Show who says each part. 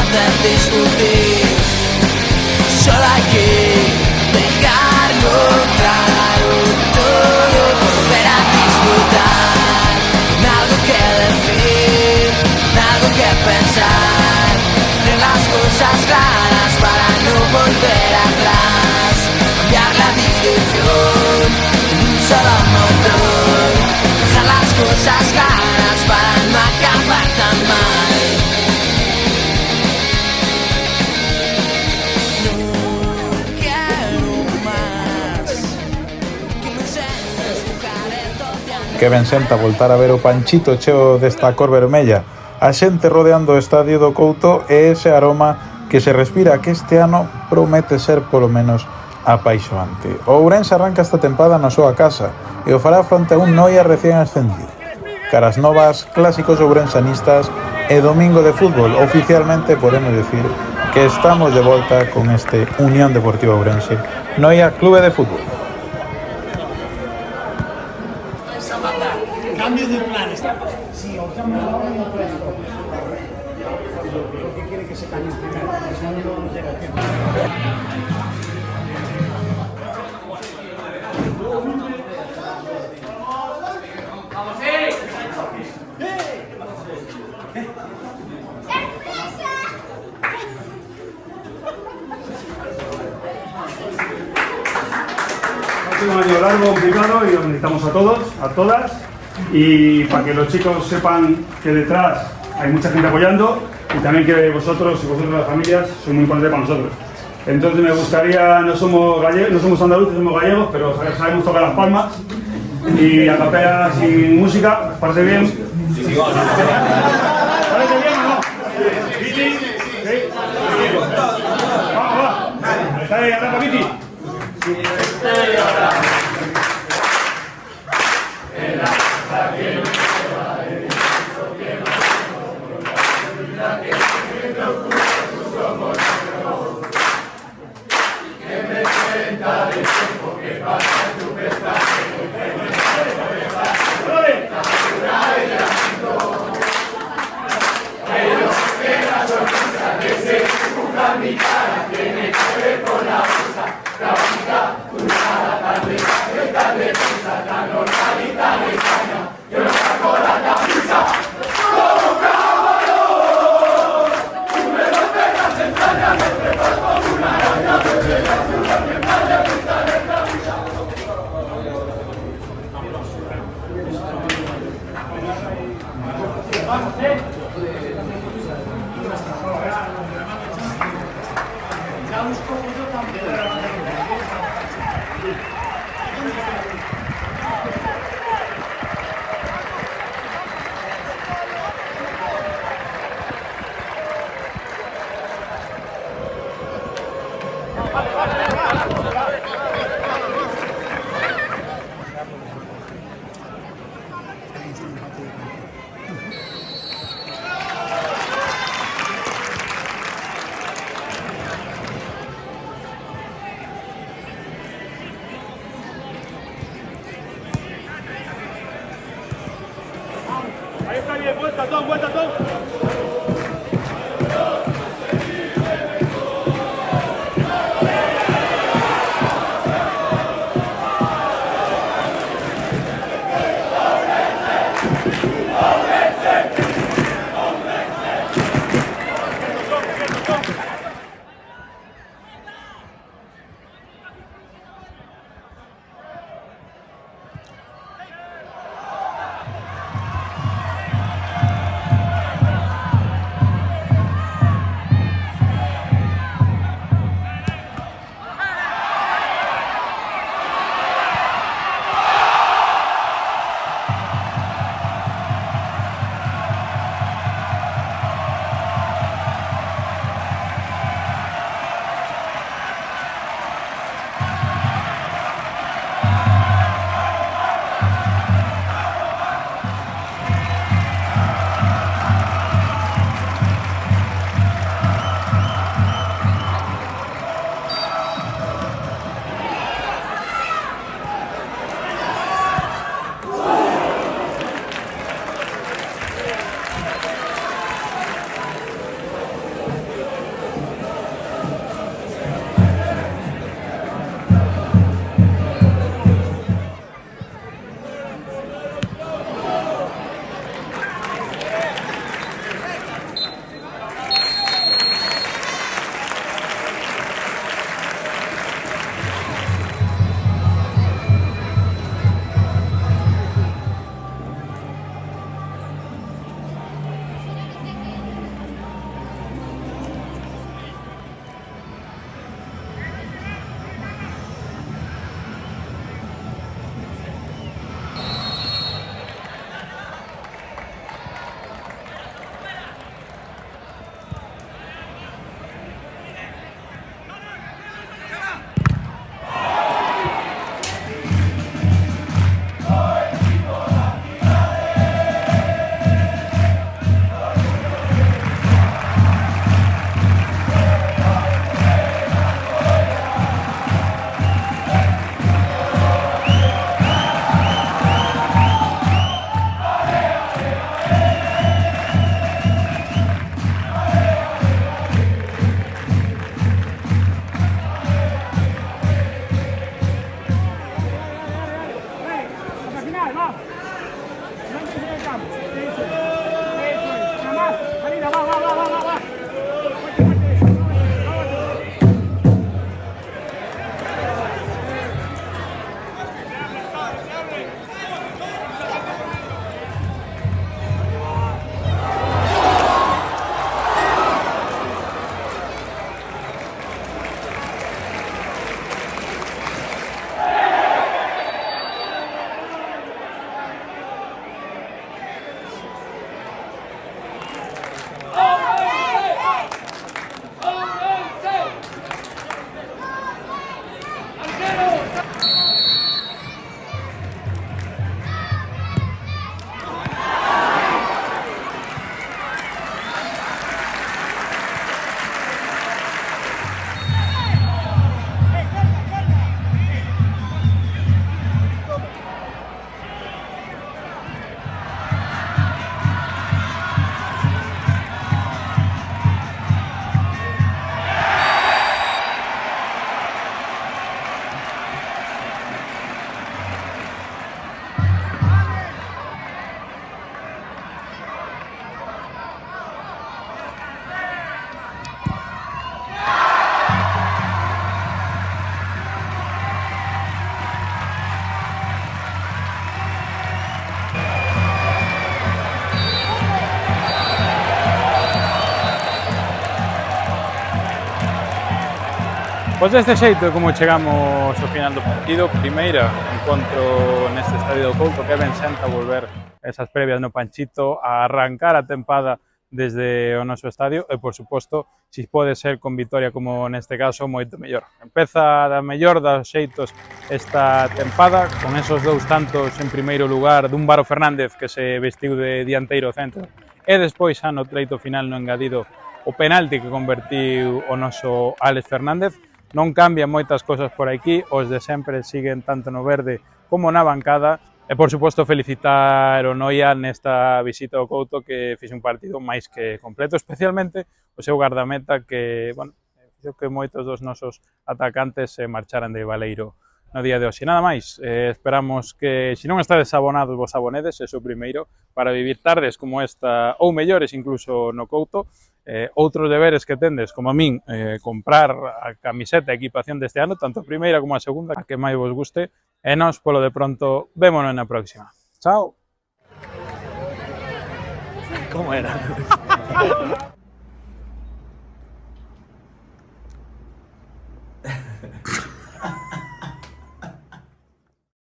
Speaker 1: hacer discutir. Solo hay que dejarlo claro todo, volver a disfrutar. Algo que decir, algo que pensar, tener las cosas claras para no volver atrás. Cambiar la dirección en un solo motor, dejar las cosas claras para no acabar tan mal.
Speaker 2: Que ben senta voltar a ver o Panchito cheo desta cor vermella, a xente rodeando o estadio do Couto e ese aroma que se respira que este ano promete ser polo menos apaixoante. O Ourense arranca esta tempada na súa casa e o fará fronte a un Noia recén ascendido. Caras novas, clásicos ourensanistas e domingo de fútbol. Oficialmente podemos decir que estamos de volta con este Unión Deportiva Ourense Noia Clube de Fútbol.
Speaker 3: Cambio de planes. Sí, o cambio de hora no puedes. ¿Por qué quiere que se cambie primero? Si no, no llega a tiempo.
Speaker 4: Ha sido un año largo, complicado y os necesitamos a todos, a todas. Y para que los chicos sepan que detrás hay mucha gente apoyando y también que vosotros y vosotros las familias sois muy importantes para nosotros. Entonces me gustaría, no somos andaluces, somos gallegos, pero sabemos tocar las palmas y a capela sin música, ¿os parece bien? ¿Parece bien o no? ¿Viti? ¿Sí? Vamos, va. ¿Está ahí, arranca, Viti? Ahí está bien, vuelta, Tom.
Speaker 2: Pois deste xeito é como chegamos ao final do partido. Primeira encontro neste estadio do Couto, que ben senta volver esas previas no Panchito a arrancar a tempada desde o noso estadio e, por suposto, se pode ser con vitoria como neste caso, moito mellor. Empeza da mellor dos xeitos esta tempada, con esos dous tantos en primeiro lugar dun Varo Fernández que se vestiu de dianteiro centro e despois xa no treito final no engadido o penalti que convertiu o noso Álex Fernández. Non cambian moitas cosas por aquí, os de sempre siguen tanto no verde como na bancada. E, por suposto, felicitar o Noia nesta visita ao Couto, que fixe un partido máis que completo, especialmente o seu guardameta que, bueno, fixo que moitos dos nosos atacantes se marcharan de Baleiro no día de hoxe. Nada máis, esperamos que, se non estades abonados, vos abonedes, eso primeiro, para vivir tardes como esta, ou mellores incluso no Couto. Outros deberes que tendes, como a min, comprar a camiseta e equipación deste ano, tanto a primeira como a segunda, a que máis vos guste, e nós, polo de pronto, vémonos na próxima. Chao!
Speaker 1: ¿Cómo era?